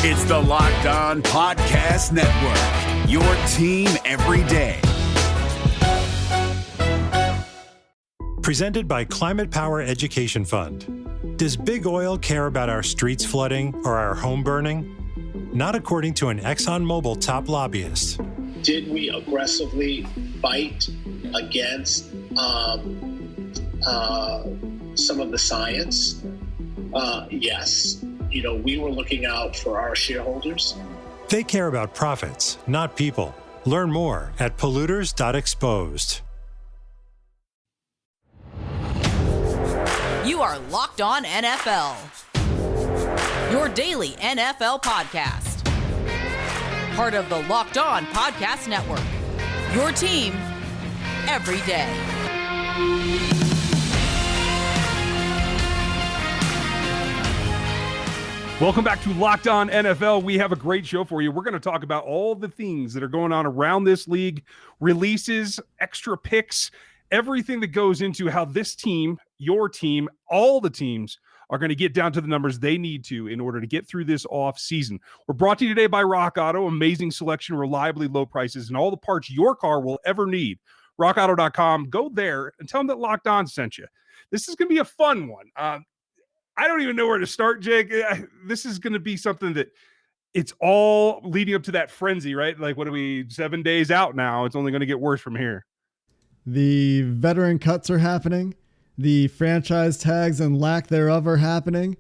It's the Locked On Podcast Network, your team every day. Presented by Climate Power Education Fund. Does big oil care about our streets flooding or our home burning? Not according to an ExxonMobil top lobbyist. Did we aggressively fight against some of the science? Yes. We were looking out for our shareholders. They care about profits, not people. Learn more at polluters.exposed. You are Locked On NFL, your daily NFL podcast. Part of the Locked On Podcast Network, your team every day. Welcome back to Locked On NFL. We have a great show for you. We're going to talk about all the things that are going on around this league, releases, extra picks, everything that goes into how this team, your team, all the teams are going to get down to the numbers they need to in order to get through this off season. We're brought to you today by Rock Auto. Amazing selection, reliably low prices, and all the parts your car will ever need. RockAuto.com. Go there and tell them that Locked On sent you. This is going to be a fun one. I don't even know where to start, Jake. This is going to be something that it's all leading up to that frenzy, right? Like, what are we, 7 days out now? It's only going to get worse from here. The veteran cuts are happening. The franchise tags and lack thereof are happening.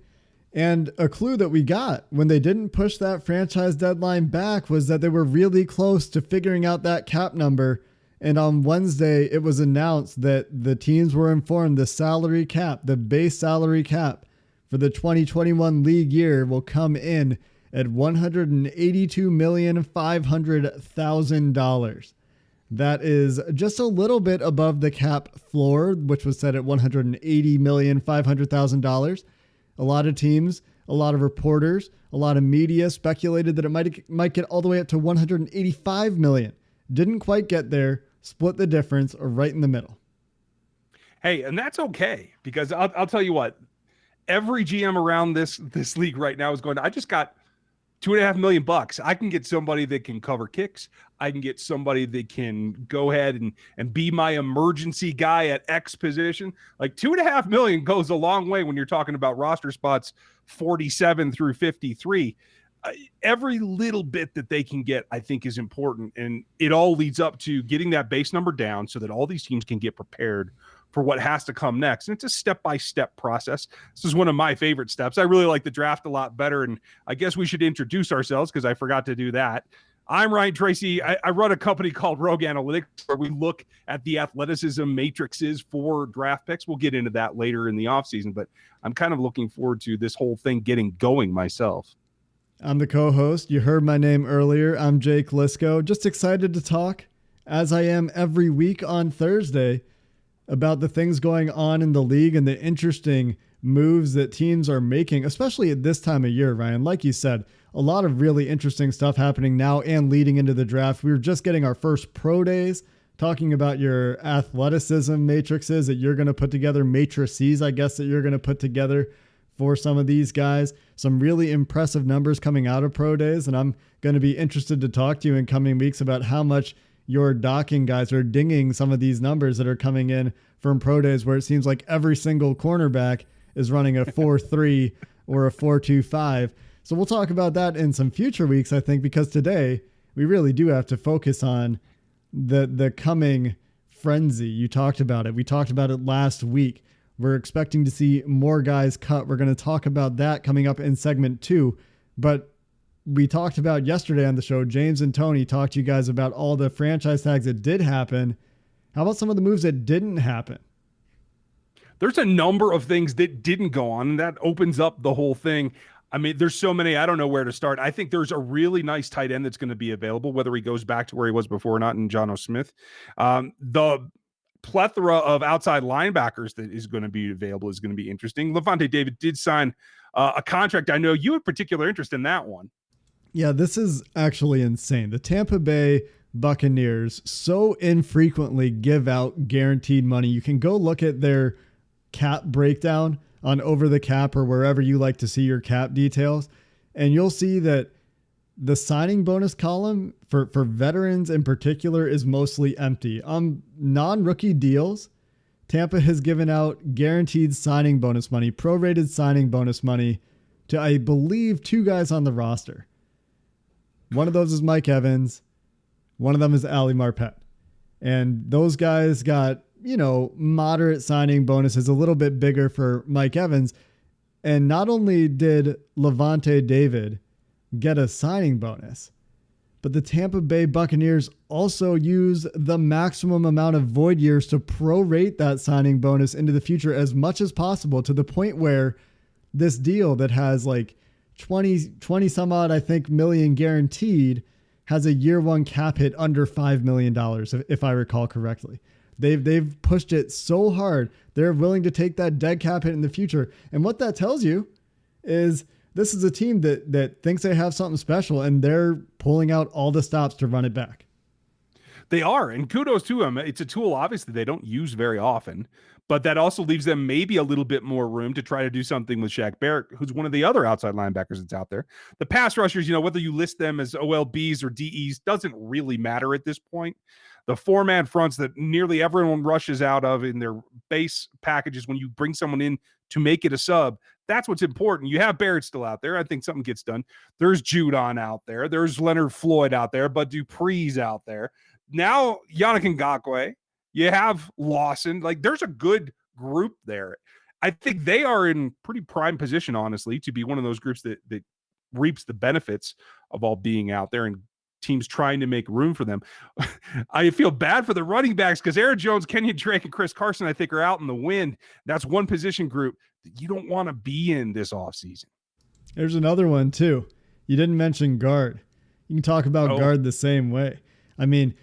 And a clue that we got when they didn't push that franchise deadline back was that they were really close to figuring out that cap number. And on Wednesday, it was announced that the teams were informed the salary cap, the base salary cap for the 2021 league year will come in at $182,500,000. That is just a little bit above the cap floor, which was set at $180,500,000. A lot of teams, a lot of reporters, a lot of media speculated that it might get all the way up to $185 million. Didn't quite get there, split the difference, or right in the middle. Hey, and that's okay, because I'll tell you what, every GM around this league right now is going, I just got $2.5 million. I can get somebody that can cover kicks. I can get somebody that can go ahead and be my emergency guy at X position. Like $2.5 million goes a long way when you're talking about roster spots 47 through 53. Every little bit that they can get, I think, is important. And it all leads up to getting that base number down so that all these teams can get prepared for what has to come next. And it's a step-by-step process. This is one of my favorite steps. I really like the draft a lot better, and I guess we should introduce ourselves because I forgot to do that. I'm Ryan Tracy. I run a company called Rogue Analytics where we look at the athleticism matrices for draft picks. We'll get into that later in the offseason, but I'm kind of looking forward to this whole thing getting going myself. I'm the co-host. You heard my name earlier. I'm Jake Lisco. Just excited to talk, as I am every week on Thursday, about the things going on in the league and the interesting moves that teams are making, especially at this time of year, Ryan. Like you said, a lot of really interesting stuff happening now and leading into the draft. We were just getting our first pro days, talking about your athleticism matrices that you're going to put together, matrices, I guess, that you're going to put together for some of these guys. Some really impressive numbers coming out of pro days, and I'm going to be interested to talk to you in coming weeks about how much you're docking guys or dinging some of these numbers that are coming in from pro days where it seems like every single cornerback is running a 4.3 or a 4.25. So we'll talk about that in some future weeks, I think, because today we really do have to focus on the coming frenzy. You talked about it. We talked about it last week. We're expecting to see more guys cut. We're going to talk about that coming up in segment 2. But we talked about yesterday on the show, James and Tony talked to you guys about all the franchise tags that did happen. How about some of the moves that didn't happen? There's a number of things that didn't go on, and that opens up the whole thing. I mean, there's so many, I don't know where to start. I think there's a really nice tight end that's going to be available, whether he goes back to where he was before or not, in John O. Smith. The plethora of outside linebackers that is going to be available is going to be interesting. Levante David did sign a contract. I know you have particular interest in that one. Yeah, this is actually insane. The Tampa Bay Buccaneers so infrequently give out guaranteed money. You can go look at their cap breakdown on Over the Cap or wherever you like to see your cap details. And you'll see that the signing bonus column for veterans in particular is mostly empty. On non-rookie deals, Tampa has given out guaranteed signing bonus money, prorated signing bonus money to, I believe, 2 guys on the roster. One of those is Mike Evans. One of them is Ali Marpet. And those guys got, moderate signing bonuses, a little bit bigger for Mike Evans. And not only did Levante David get a signing bonus, but the Tampa Bay Buccaneers also use the maximum amount of void years to prorate that signing bonus into the future as much as possible, to the point where this deal that has like 20 some odd, I think, million guaranteed has a year one cap hit under $5 million, if I recall correctly. They've pushed it so hard. They're willing to take that dead cap hit in the future. And what that tells you is this is a team that thinks they have something special, and they're pulling out all the stops to run it back. They are, and kudos to them. It's a tool, obviously, they don't use very often, but that also leaves them maybe a little bit more room to try to do something with Shaq Barrett, who's one of the other outside linebackers that's out there. The pass rushers, whether you list them as OLBs or DEs, doesn't really matter at this point. The 4-man fronts that nearly everyone rushes out of in their base packages when you bring someone in to make it a sub, that's what's important. You have Barrett still out there. I think something gets done. There's Judon out there. There's Leonard Floyd out there, but Dupree's out there. Now, Yannick Ngakoue. You have Lawson. Like, there's a good group there. I think they are in pretty prime position, honestly, to be one of those groups that reaps the benefits of all being out there and teams trying to make room for them. I feel bad for the running backs because Aaron Jones, Kenyon Drake, and Chris Carson, I think, are out in the wind. That's one position group that you don't want to be in this offseason. There's another one, too. You didn't mention guard. You can talk about guard the same way. I mean,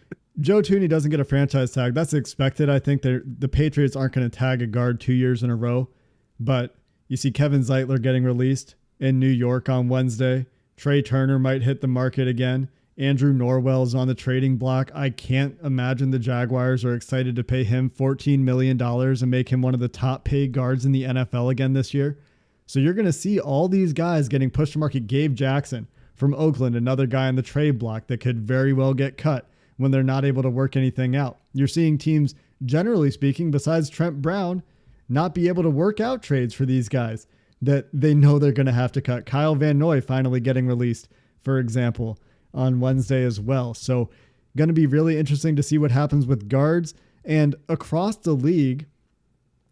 Joe Thuney doesn't get a franchise tag. That's expected. I think the Patriots aren't going to tag a guard 2 years in a row. But you see Kevin Zeitler getting released in New York on Wednesday. Trey Turner might hit the market again. Andrew Norwell is on the trading block. I can't imagine the Jaguars are excited to pay him $14 million and make him one of the top paid guards in the NFL again this year. So you're going to see all these guys getting pushed to market. Gabe Jackson from Oakland, another guy on the trade block that could very well get cut when they're not able to work anything out. You're seeing teams, generally speaking, besides Trent Brown, not be able to work out trades for these guys that they know they're going to have to cut. Kyle Van Noy finally getting released, for example, on Wednesday as well. So going to be really interesting to see what happens with guards. And across the league,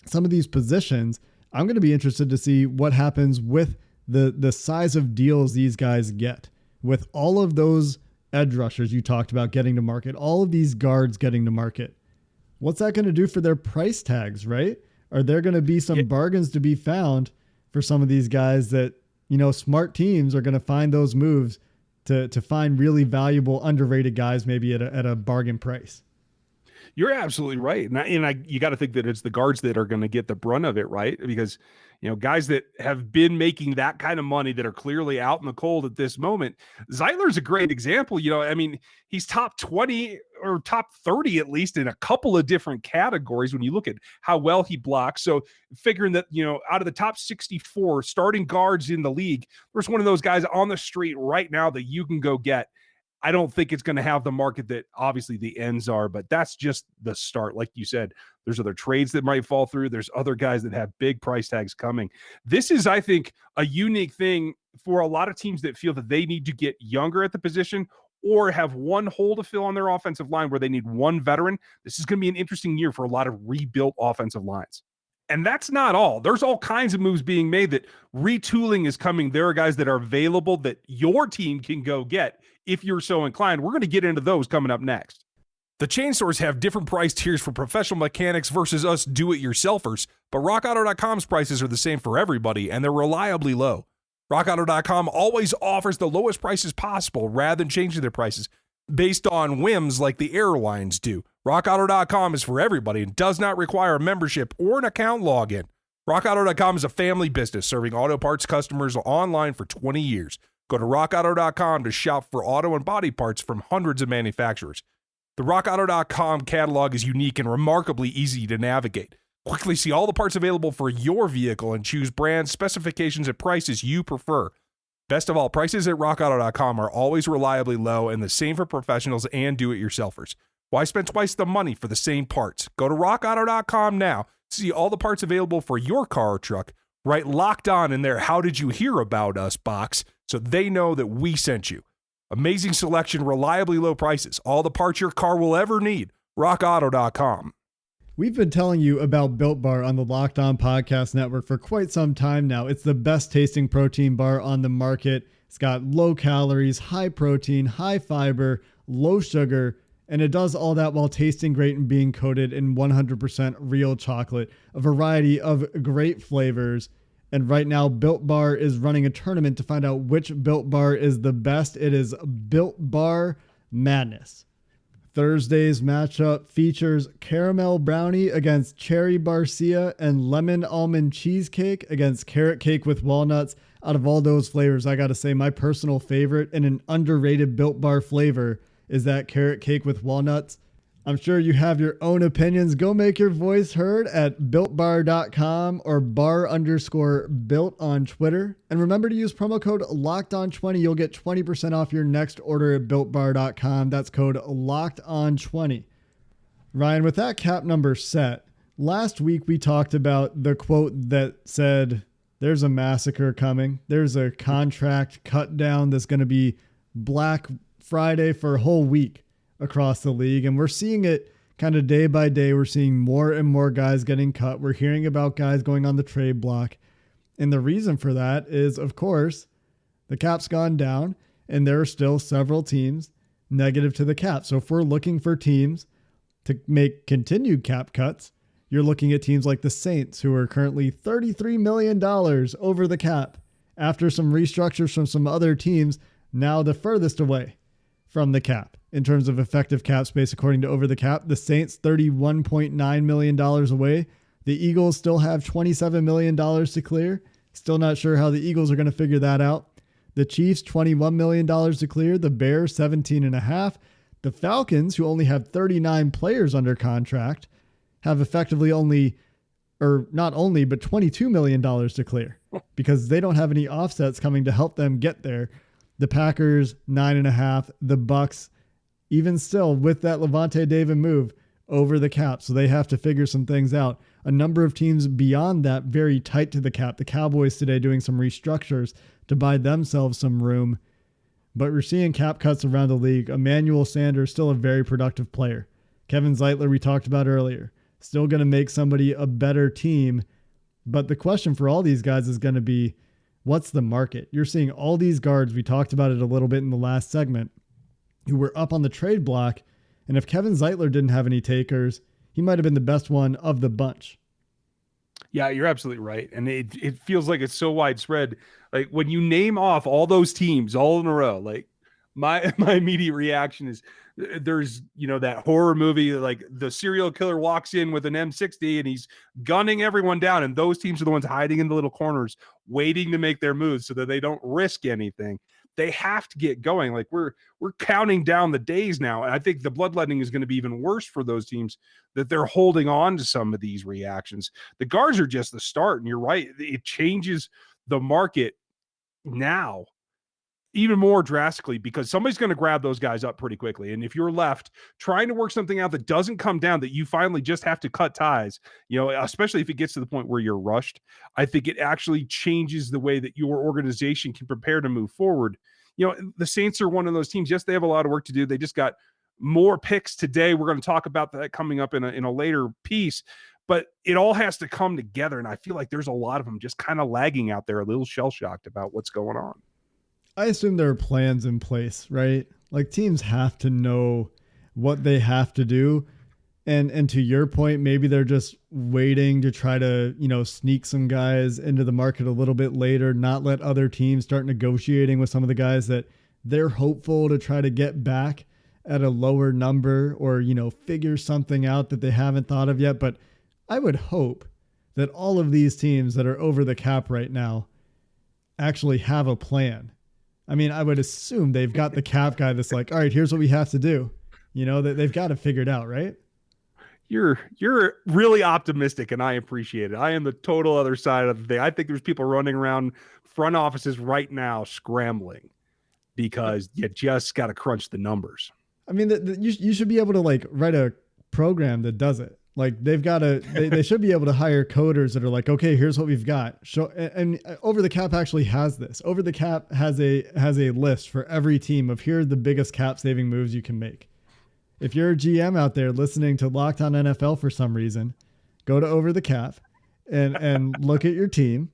some of these positions, I'm going to be interested to see what happens with the size of deals these guys get. With all of those edge rushers you talked about getting to market, all of these guards getting to market, what's that going to do for their price tags, right? Are there going to be some bargains to be found for some of these guys that, smart teams are going to find those moves to find really valuable, underrated guys, maybe at a bargain price? You're absolutely right. And you got to think that it's the guards that are going to get the brunt of it, right? Because, guys that have been making that kind of money that are clearly out in the cold at this moment. Zeitler's a great example. He's top 20 or top 30, at least, in a couple of different categories when you look at how well he blocks. So figuring that, out of the top 64 starting guards in the league, there's one of those guys on the street right now that you can go get. I don't think it's going to have the market that obviously the ends are, but that's just the start. Like you said, there's other trades that might fall through. There's other guys that have big price tags coming. This is, I think, a unique thing for a lot of teams that feel that they need to get younger at the position or have one hole to fill on their offensive line where they need one veteran. This is going to be an interesting year for a lot of rebuilt offensive lines. And that's not all. There's all kinds of moves being made that retooling is coming. There are guys that are available that your team can go get if you're so inclined. We're going to get into those coming up next. The chain stores have different price tiers for professional mechanics versus us do-it-yourselfers, but RockAuto.com's prices are the same for everybody, and they're reliably low. RockAuto.com always offers the lowest prices possible rather than changing their prices based on whims like the airlines do. RockAuto.com is for everybody and does not require a membership or an account login. RockAuto.com is a family business serving auto parts customers online for 20 years. Go to RockAuto.com to shop for auto and body parts from hundreds of manufacturers. The RockAuto.com catalog is unique and remarkably easy to navigate. Quickly see all the parts available for your vehicle and choose brands, specifications, and prices you prefer. Best of all, prices at rockauto.com are always reliably low and the same for professionals and do-it-yourselfers. Why spend twice the money for the same parts? Go to rockauto.com now. See all the parts available for your car or truck. Write Locked On in their How Did You Hear About Us box so they know that we sent you. Amazing selection, reliably low prices. All the parts your car will ever need. rockauto.com. We've been telling you about Built Bar on the Locked On Podcast Network for quite some time now. It's the best tasting protein bar on the market. It's got low calories, high protein, high fiber, low sugar, and it does all that while tasting great and being coated in 100% real chocolate. A variety of great flavors. And right now, Built Bar is running a tournament to find out which Built Bar is the best. It is Built Bar Madness. Thursday's matchup features caramel brownie against cherry barcia and lemon almond cheesecake against carrot cake with walnuts. Out of all those flavors, I got to say my personal favorite and an underrated Built Bar flavor is that carrot cake with walnuts. I'm sure you have your own opinions. Go make your voice heard at builtbar.com or bar_built on Twitter. And remember to use promo code LOCKEDON20. You'll get 20% off your next order at builtbar.com. That's code LOCKEDON20. Ryan, with that cap number set, last week we talked about the quote that said, there's a massacre coming. There's a contract cut down that's going to be Black Friday for a whole week across the league. And we're seeing it kind of day by day. We're seeing more and more guys getting cut. We're hearing about guys going on the trade block. And the reason for that is, of course, the cap's gone down and there are still several teams negative to the cap. So if we're looking for teams to make continued cap cuts, you're looking at teams like the Saints, who are currently $33 million over the cap after some restructures from some other teams, now the furthest away from the cap in terms of effective cap space, according to Over the Cap. The Saints, $31.9 million away. The Eagles still have $27 million to clear. Still not sure how the Eagles are going to figure that out. The Chiefs, $21 million to clear. The Bears, $17.5. The Falcons, who only have 39 players under contract, have effectively only, or not only, but $22 million to clear because they don't have any offsets coming to help them get there. The Packers, 9.5. The Bucks, even still with that Levante David move, over the cap. So they have to figure some things out. A number of teams beyond that, very tight to the cap. The Cowboys today doing some restructures to buy themselves some room. But we're seeing cap cuts around the league. Emmanuel Sanders, still a very productive player. Kevin Zeitler, we talked about earlier, still going to make somebody a better team. But the question for all these guys is going to be, what's the market? You're seeing all these guards, we talked about it a little bit in the last segment, who were up on the trade block. And if Kevin Zeitler didn't have any takers, he might have been the best one of the bunch. Yeah, you're absolutely right. And it feels like it's so widespread. Like when you name off all those teams all in a row, like my immediate reaction is there's, that horror movie, like the serial killer walks in with an M60 and he's gunning everyone down. And those teams are the ones hiding in the little corners, waiting to make their moves so that they don't risk anything. They have to get going. Like we're counting down the days now. And I think the bloodletting is going to be even worse for those teams that they're holding on to some of these reactions. The guards are just the start. And you're right. It changes the market now even more drastically because somebody's going to grab those guys up pretty quickly. And if you're left trying to work something out that doesn't come down, that you finally just have to cut ties, especially if it gets to the point where you're rushed, I think it actually changes the way that your organization can prepare to move forward. The Saints are one of those teams. Yes, they have a lot of work to do. They just got more picks today. We're going to talk about that coming up in a later piece, but it all has to come together. And I feel like there's a lot of them just kind of lagging out there, a little shell-shocked about what's going on. I assume there are plans in place, right? Like teams have to know what they have to do. And to your point, maybe they're just waiting to try to, sneak some guys into the market a little bit later, not let other teams start negotiating with some of the guys that they're hopeful to try to get back at a lower number or, figure something out that they haven't thought of yet. But I would hope that all of these teams that are over the cap right now actually have a plan. I mean, I would assume they've got the cap guy that's like, all right, here's what we have to do. That they've got it figured out, right? You're really optimistic, and I appreciate it. I am the total other side of the thing. I think there's people running around front offices right now scrambling because you just got to crunch the numbers. I mean, you should be able to like write a program that does it. Like they've got to, they should be able to hire coders that are like, okay, here's what we've got. And Over the Cap actually has this. Over the Cap has a list for every team of here are the biggest cap saving moves you can make. If you're a GM out there listening to Locked On NFL for some reason, go to Over the Cap and look at your team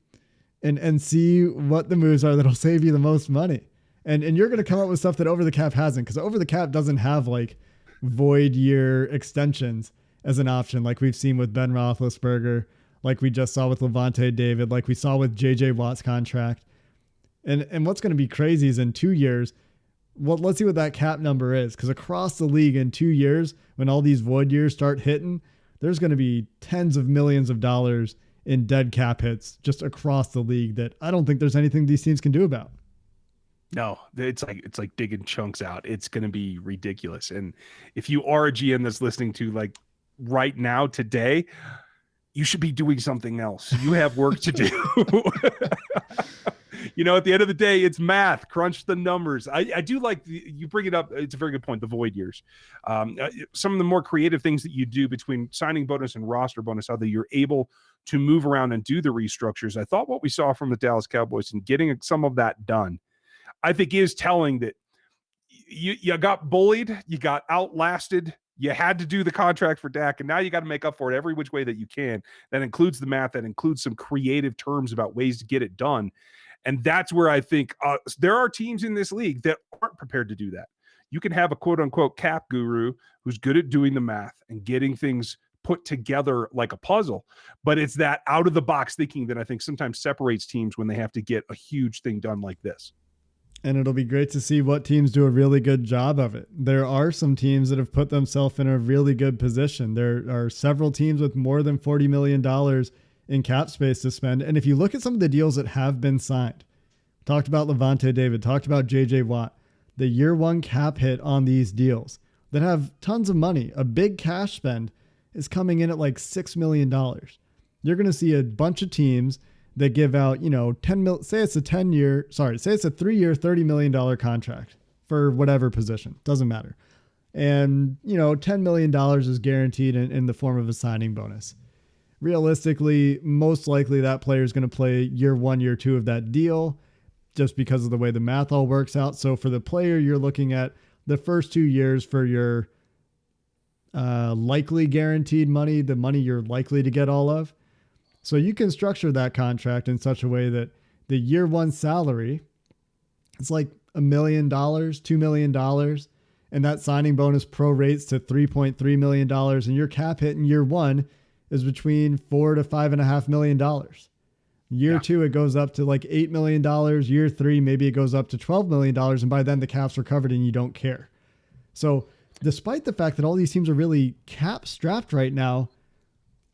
and see what the moves are that'll save you the most money. And you're going to come up with stuff that Over the Cap hasn't, because Over the Cap doesn't have like void year extensions as an option like we've seen with Ben Roethlisberger, like we just saw with Levante David, like we saw with J.J. Watt's contract. And what's going to be crazy is in 2 years, well, let's see what that cap number is, because across the league in 2 years, when all these void years start hitting, there's going to be tens of millions of dollars in dead cap hits just across the league that I don't think there's anything these teams can do about. No, it's like digging chunks out. It's going to be ridiculous. And if you are a GM that's listening to like right now today, you should be doing something else. You have work to do. At the end of the day, it's math. Crunch the numbers. I do like you bring it up. It's a very good point. The void years. Some of the more creative things that you do between signing bonus and roster bonus, how that you're able to move around and do the restructures. I thought what we saw from the Dallas Cowboys and getting some of that done, I think is telling that you got bullied, you got outlasted, you had to do the contract for Dak, and now you got to make up for it every which way that you can. That includes the math, that includes some creative terms about ways to get it done. And that's where I think there are teams in this league that aren't prepared to do that. You can have a quote-unquote cap guru who's good at doing the math and getting things put together like a puzzle, but it's that out-of-the-box thinking that I think sometimes separates teams when they have to get a huge thing done like this. And it'll be great to see what teams do a really good job of it. There are some teams that have put themselves in a really good position. There are several teams with more than $40 million in cap space to spend. And if you look at some of the deals that have been signed, talked about Levante David, talked about J.J. Watt, the year one cap hit on these deals that have tons of money, a big cash spend is coming in at like $6 million. You're going to see a bunch of teams that give out, say it's a 3-year, $30 million contract for whatever position, doesn't matter. And, $10 million is guaranteed in the form of a signing bonus. Realistically, most likely that player is going to play year 1, year 2 of that deal just because of the way the math all works out. So for the player, you're looking at the first 2 years for your likely guaranteed money, the money you're likely to get all of. So you can structure that contract in such a way that the year 1 salary, it's like $1 million, $2 million, and that signing bonus prorates to $3.3 million, and your cap hit in year 1 is between $4 to $5.5 million. Year 2, it goes up to like $8 million. Year 3, maybe it goes up to $12 million, and by then the caps are covered and you don't care. So despite the fact that all these teams are really cap strapped right now,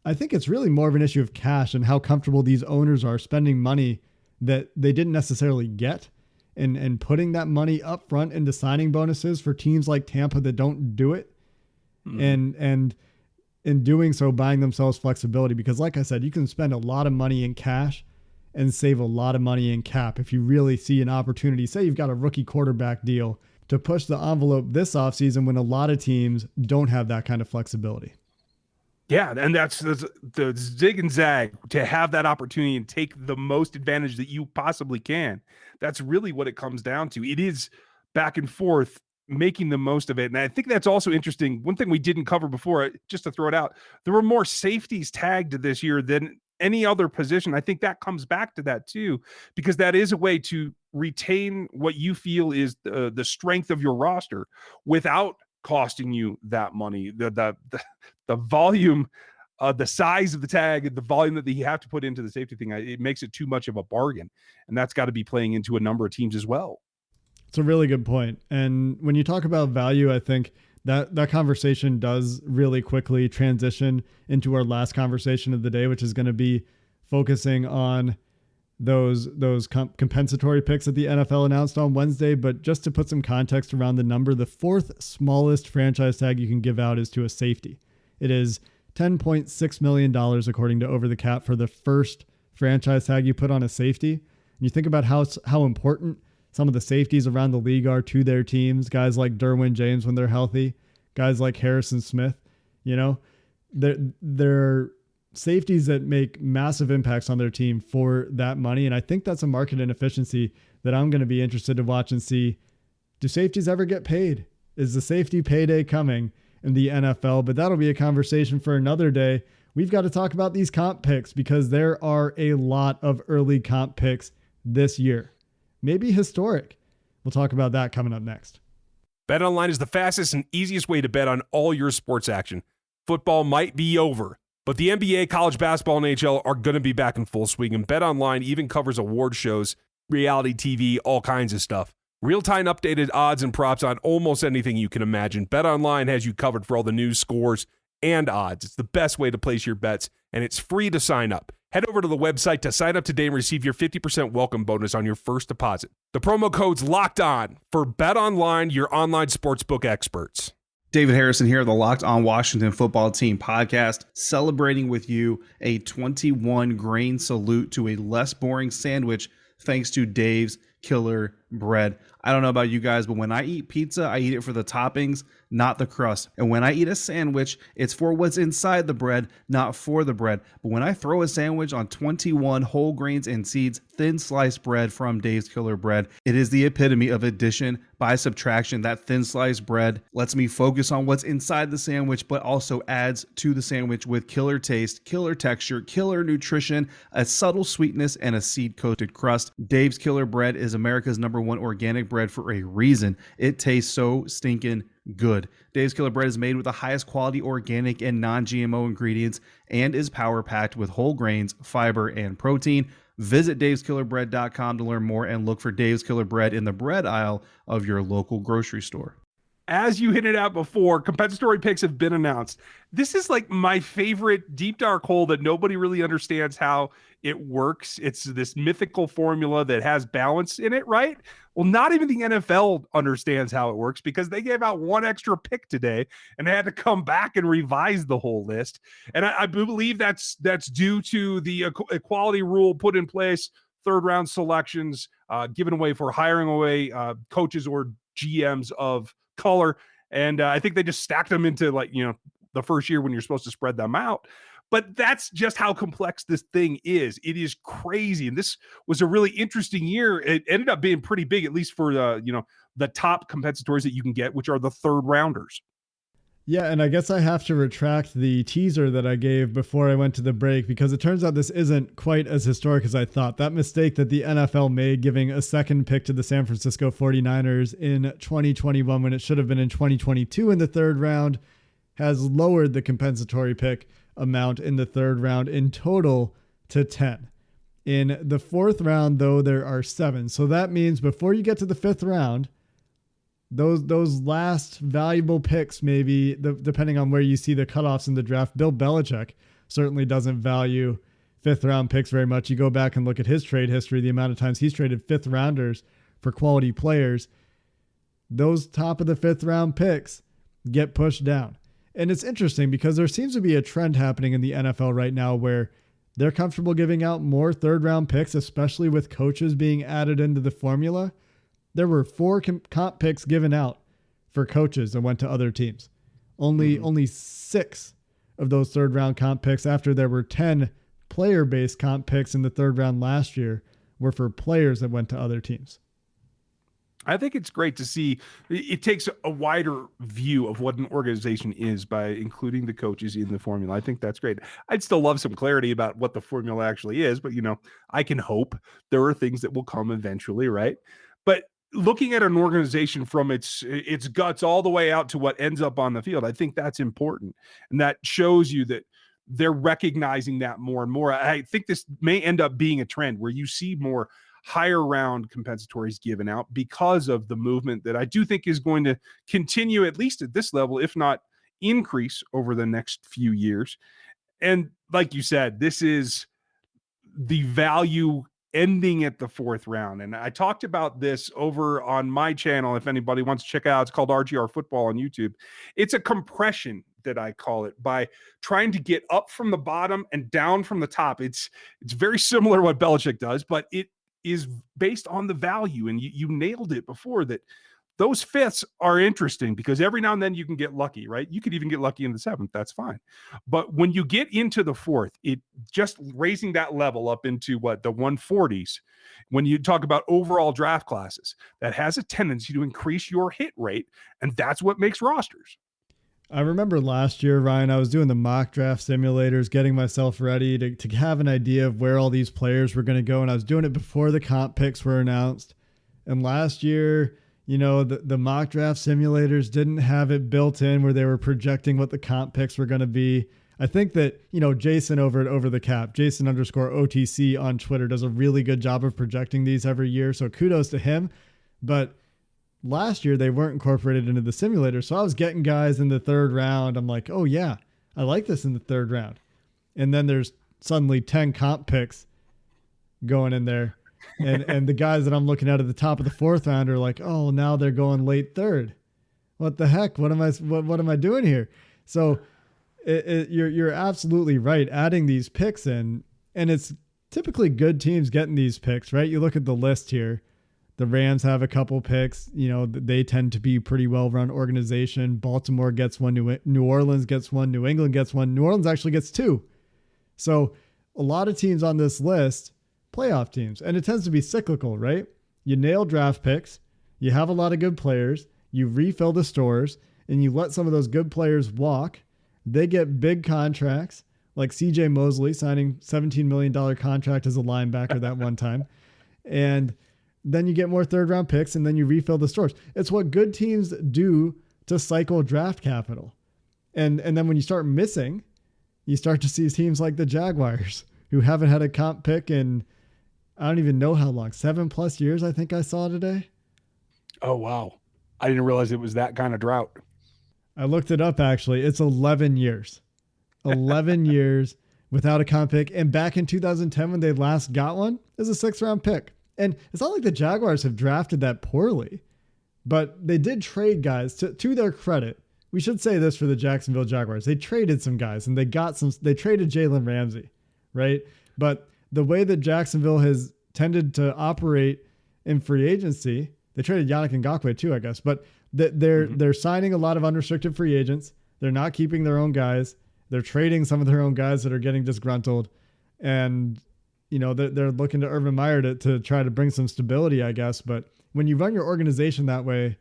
I think it's really more of an issue of cash and how comfortable these owners are spending money that they didn't necessarily get and putting that money up front into signing bonuses for teams like Tampa that don't do it. And in doing so, buying themselves flexibility, because like I said, you can spend a lot of money in cash and save a lot of money in cap. If you really see an opportunity, say you've got a rookie quarterback deal to push the envelope this offseason when a lot of teams don't have that kind of flexibility. Yeah, and that's the zig and zag to have that opportunity and take the most advantage that you possibly can. That's really what it comes down to. It is back and forth, making the most of it. And I think that's also interesting. One thing we didn't cover before, just to throw it out, there were more safeties tagged this year than any other position. I think that comes back to that too, because that is a way to retain what you feel is the strength of your roster without costing you that money. The volume, the size of the tag, the volume that you have to put into the safety thing, it makes it too much of a bargain. And that's got to be playing into a number of teams as well. It's a really good point. And when you talk about value, I think that conversation does really quickly transition into our last conversation of the day, which is going to be focusing on those compensatory picks that the NFL announced on Wednesday. But just to put some context around the number, the 4th smallest franchise tag you can give out is to a safety. It is $10.6 million, according to Over the Cap, for the first franchise tag you put on a safety. And you think about how important some of the safeties around the league are to their teams, guys like Derwin James when they're healthy, guys like Harrison Smith, they're safeties that make massive impacts on their team for that money. And I think that's a market inefficiency that I'm going to be interested to watch and see. Do safeties ever get paid? Is the safety payday coming in the NFL? But that'll be a conversation for another day. We've got to talk about these comp picks because there are a lot of early comp picks this year. Maybe historic. We'll talk about that coming up next. BetOnline is the fastest and easiest way to bet on all your sports action. Football might be over, but the NBA, college basketball, and NHL are going to be back in full swing, and BetOnline even covers award shows, reality TV, all kinds of stuff. Real-time updated odds and props on almost anything you can imagine. BetOnline has you covered for all the news, scores, and odds. It's the best way to place your bets, and it's free to sign up. Head over to the website to sign up today and receive your 50% welcome bonus on your first deposit. The promo code's Locked On for BetOnline, your online sportsbook experts. David Harrison here, the Locked On Washington Football Team podcast, celebrating with you a 21-grain salute to a less boring sandwich thanks to Dave's Killer Bread. I don't know about you guys, but when I eat pizza, I eat it for the toppings, not the crust. And when I eat a sandwich, it's for what's inside the bread, not for the bread. But when I throw a sandwich on 21 whole grains and seeds, thin sliced bread from Dave's Killer Bread, it is the epitome of addition by subtraction. That thin sliced bread lets me focus on what's inside the sandwich, but also adds to the sandwich with killer taste, killer texture, killer nutrition, a subtle sweetness, and a seed-coated crust. Dave's Killer Bread is America's #1 organic bread for a reason. It tastes so stinking good. Dave's Killer Bread is made with the highest quality organic and non-GMO ingredients and is power-packed with whole grains, fiber, and protein. Visit daveskillerbread.com to learn more and look for Dave's Killer Bread in the bread aisle of your local grocery store. As you hinted at before, compensatory picks have been announced. This is like my favorite deep dark hole that nobody really understands how it works. It's this mythical formula that has balance in it, right? Well, not even the NFL understands how it works because they gave out one extra pick today and they had to come back and revise the whole list. And I believe that's due to the equality rule put in place, third round selections given away for hiring away coaches or GMs of color. And I think they just stacked them into the first year when you're supposed to spread them out. But that's just how complex this thing is. It is crazy. And this was a really interesting year. It ended up being pretty big, at least for the top compensatories that you can get, which are the third rounders. Yeah, and I guess I have to retract the teaser that I gave before I went to the break because it turns out this isn't quite as historic as I thought. That mistake that the NFL made giving a second pick to the San Francisco 49ers in 2021 when it should have been in 2022 in the third round has lowered the compensatory pick amount in the third round in total to 10. In the fourth round, though, there are 7. So that means before you get to the fifth round, those last valuable picks, maybe depending on where you see the cutoffs in the draft, Bill Belichick certainly doesn't value fifth round picks very much. You go back and look at his trade history, the amount of times he's traded fifth rounders for quality players. Those top of the fifth round picks get pushed down. And it's interesting because there seems to be a trend happening in the NFL right now where they're comfortable giving out more third round picks, especially with coaches being added into the formula. There were 4 comp picks given out for coaches that went to other teams. Only 6 of those third round comp picks, after there were 10 player based comp picks in the third round last year, were for players that went to other teams. I think it's great to see it takes a wider view of what an organization is by including the coaches in the formula. I think that's great. I'd still love some clarity about what the formula actually is, but I can hope there are things that will come eventually, right? But looking at an organization from its guts all the way out to what ends up on the field, I think that's important. And that shows you that they're recognizing that more and more. I think this may end up being a trend where you see more higher round compensatories given out because of the movement that I do think is going to continue, at least at this level, if not increase over the next few years. And like you said, this is the value ending at the fourth round. And I talked about this over on my channel. If anybody wants to check it out, it's called RGR Football on YouTube. It's a compression that I call it, by trying to get up from the bottom and down from the top. It's very similar to what Belichick does, but it is based on the value. And you nailed it before, that those fifths are interesting because every now and then you can get lucky, right? You could even get lucky in the seventh. That's fine. But when you get into the fourth, it just raising that level up into the 140s, when you talk about overall draft classes, that has a tendency to increase your hit rate. And that's what makes rosters. I remember last year, Ryan, I was doing the mock draft simulators, getting myself ready to have an idea of where all these players were going to go. And I was doing it before the comp picks were announced. And last year, the mock draft simulators didn't have it built in where they were projecting what the comp picks were going to be. I think that, Jason over at Over the Cap, Jason_OTC on Twitter, does a really good job of projecting these every year. So kudos to him. But last year they weren't incorporated into the simulator. So I was getting guys in the third round. I'm like, oh yeah, I like this in the third round. And then there's suddenly 10 comp picks going in there. And the guys that I'm looking at the top of the fourth round are like, oh, now they're going late third. What the heck? What am I doing here? So you're absolutely right. Adding these picks in, and it's typically good teams getting these picks, right? You look at the list here. The Rams have a couple picks. They tend to be pretty well-run organization. Baltimore gets one. New Orleans gets one. New England gets one. New Orleans actually gets two. So a lot of teams on this list, playoff teams, and it tends to be cyclical, right? You nail draft picks, you have a lot of good players, you refill the stores, and you let some of those good players walk. They get big contracts, like CJ Mosley signing $17 million contract as a linebacker that one time. And then you get more third round picks, and then you refill the stores. It's what good teams do to cycle draft capital. And then when you start missing, you start to see teams like the Jaguars, who haven't had a comp pick in, I don't even know how long, 7+ years, I think I saw today. Oh, wow. I didn't realize it was that kind of drought. I looked it up, actually. It's 11 years. 11 years without a comp pick. And back in 2010, when they last got one, it was a 6th-round pick. And it's not like the Jaguars have drafted that poorly, but they did trade guys. To their credit, we should say this for the Jacksonville Jaguars. They traded some guys, and they traded Jalen Ramsey, right? But the way that Jacksonville has tended to operate in free agency, they traded Yannick Ngakoue too, I guess, but they're signing a lot of unrestricted free agents. They're not keeping their own guys. They're trading some of their own guys that are getting disgruntled. And, they're looking to Urban Meyer to try to bring some stability, I guess. But when you run your organization that way,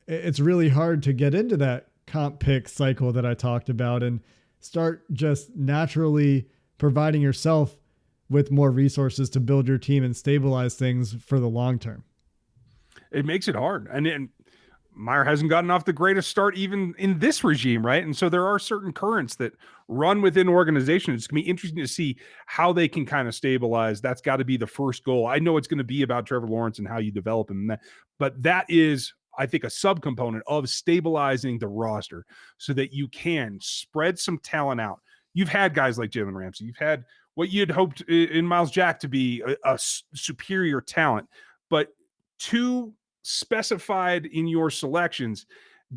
it's really hard to get into that comp pick cycle that I talked about and start just naturally providing yourself with more resources to build your team and stabilize things for the long term. It makes it hard. And Meyer hasn't gotten off the greatest start even in this regime, right? And so there are certain currents that run within organizations. It's going to be interesting to see how they can kind of stabilize. That's got to be the first goal. I know it's going to be about Trevor Lawrence and how you develop him, but that is, I think, a subcomponent of stabilizing the roster so that you can spread some talent out. You've had guys like Jalen Ramsey. You've had what you'd hoped in Miles Jack to be a superior talent, but too specified in your selections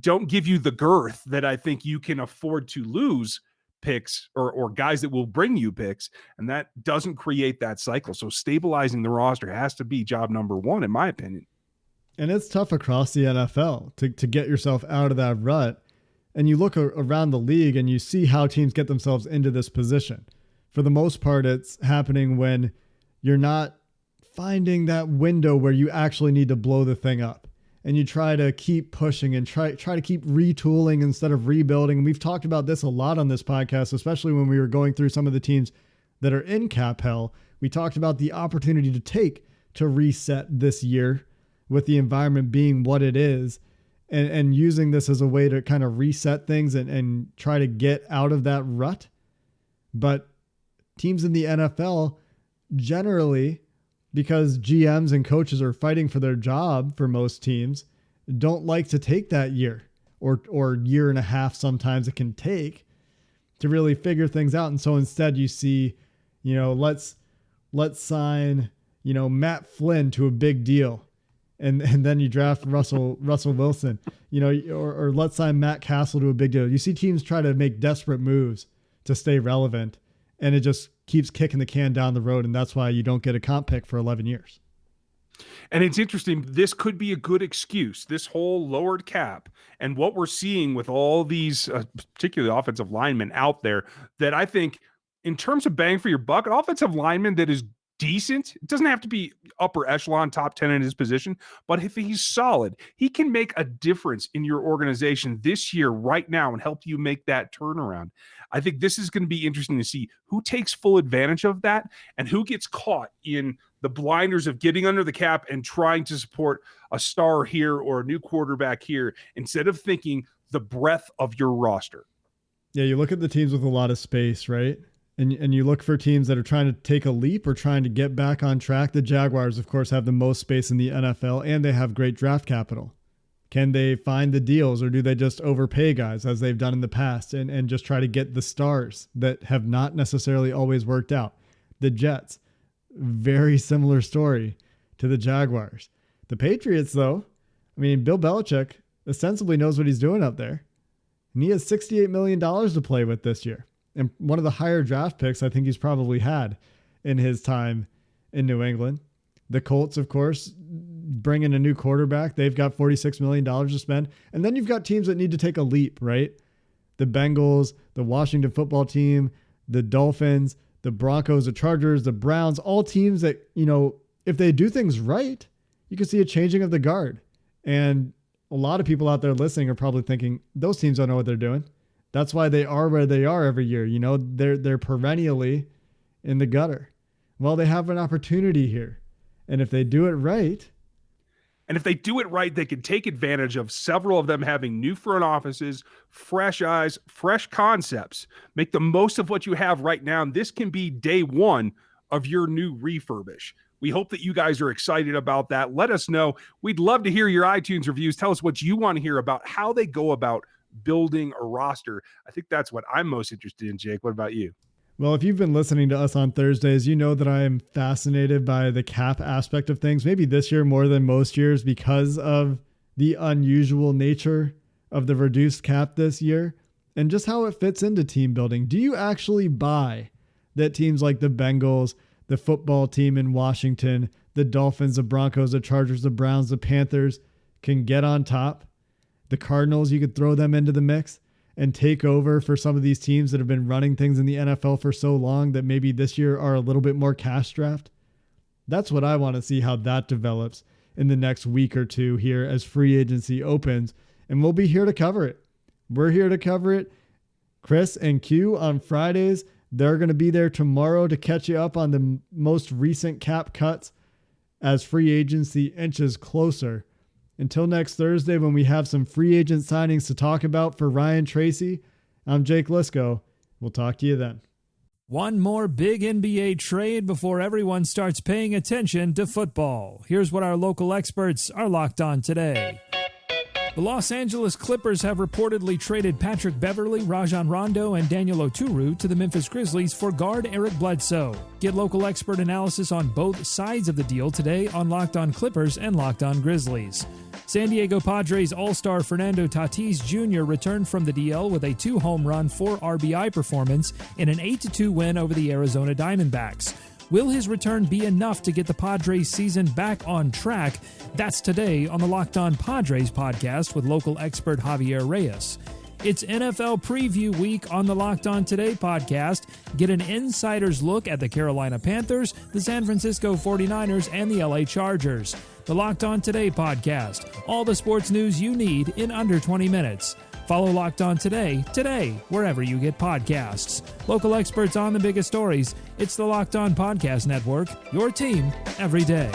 don't give you the girth that I think you can afford to lose picks or guys that will bring you picks, and that doesn't create that cycle. So stabilizing the roster has to be job number one, in my opinion. And it's tough across the NFL to get yourself out of that rut. And you look around the league and you see how teams get themselves into this position. For the most part, it's happening when you're not finding that window where you actually need to blow the thing up. And you try to keep pushing and try to keep retooling instead of rebuilding. And we've talked about this a lot on this podcast, especially when we were going through some of the teams that are in cap hell. We talked about the opportunity to take to reset this year with the environment being what it is, and using this as a way to kind of reset things and try to get out of that rut. But teams in the NFL generally, because GMs and coaches are fighting for their job for most teams, don't like to take that year or year and a half sometimes it can take to really figure things out. And so instead you see, let's sign, Matt Flynn to a big deal. and then you draft Russell Wilson, or let's sign Matt Castle to a big deal. You see teams try to make desperate moves to stay relevant, and it just keeps kicking the can down the road, and that's why you don't get a comp pick for 11 years. And it's interesting. This could be a good excuse, this whole lowered cap and what we're seeing with all these, particularly offensive linemen out there, that I think in terms of bang for your buck, an offensive lineman that is decent, it doesn't have to be upper echelon, top 10 in his position, but if he's solid, he can make a difference in your organization this year, right now, and help you make that turnaround. I think this is going to be interesting to see who takes full advantage of that and who gets caught in the blinders of getting under the cap and trying to support a star here or a new quarterback here instead of thinking the breadth of your roster. Yeah, you look at the teams with a lot of space, right? And you look for teams that are trying to take a leap or trying to get back on track. The Jaguars, of course, have the most space in the NFL, and they have great draft capital. Can they find the deals, or do they just overpay guys as they've done in the past and just try to get the stars that have not necessarily always worked out? The Jets, very similar story to the Jaguars. The Patriots, though, I mean, Bill Belichick ostensibly knows what he's doing up there. And he has $68 million to play with this year. And one of the higher draft picks I think he's probably had in his time in New England. The Colts, of course, bring in a new quarterback. They've got $46 million to spend. And then you've got teams that need to take a leap, right? The Bengals, the Washington football team, the Dolphins, the Broncos, the Chargers, the Browns, all teams that, if they do things right, you can see a changing of the guard. And a lot of people out there listening are probably thinking, those teams don't know what they're doing. That's why they are where they are every year. They're perennially in the gutter. Well, they have an opportunity here. And if they do it right, they can take advantage of several of them having new front offices, fresh eyes, fresh concepts. Make the most of what you have right now. And this can be day one of your new refurbish. We hope that you guys are excited about that. Let us know. We'd love to hear your iTunes reviews. Tell us what you want to hear about how they go about building a roster. I think that's what I'm most interested in, Jake. What about you? Well, if you've been listening to us on Thursdays, you know that I am fascinated by the cap aspect of things, maybe this year more than most years because of the unusual nature of the reduced cap this year and just how it fits into team building. Do you actually buy that teams like the Bengals, the football team in Washington, the Dolphins, the Broncos, the Chargers, the Browns, the Panthers can get on top? The Cardinals, you could throw them into the mix and take over for some of these teams that have been running things in the NFL for so long that maybe this year are a little bit more cash strapped. That's what I want to see how that develops in the next week or two here as free agency opens. And we'll be here to cover it. We're here to cover it. Chris and Q on Fridays. They're going to be there tomorrow to catch you up on the most recent cap cuts as free agency inches closer. Until next Thursday when we have some free agent signings to talk about for Ryan Tracy, I'm Jake Lisco. We'll talk to you then. One more big NBA trade before everyone starts paying attention to football. Here's what our local experts are locked on today. The Los Angeles Clippers have reportedly traded Patrick Beverley, Rajon Rondo, and Daniel Oturu to the Memphis Grizzlies for guard Eric Bledsoe. Get local expert analysis on both sides of the deal today on Locked On Clippers and Locked On Grizzlies. San Diego Padres All-Star Fernando Tatis Jr. returned from the DL with a 2-home run, 4 RBI performance in an 8-2 win over the Arizona Diamondbacks. Will his return be enough to get the Padres season back on track? That's today on the Locked On Padres podcast with local expert Javier Reyes. It's NFL preview week on the Locked On Today podcast. Get an insider's look at the Carolina Panthers, the San Francisco 49ers, and the LA Chargers. The Locked On Today podcast. All the sports news you need in under 20 minutes. Follow Locked On Today, wherever you get podcasts. Local experts on the biggest stories. It's the Locked On Podcast Network, your team every day.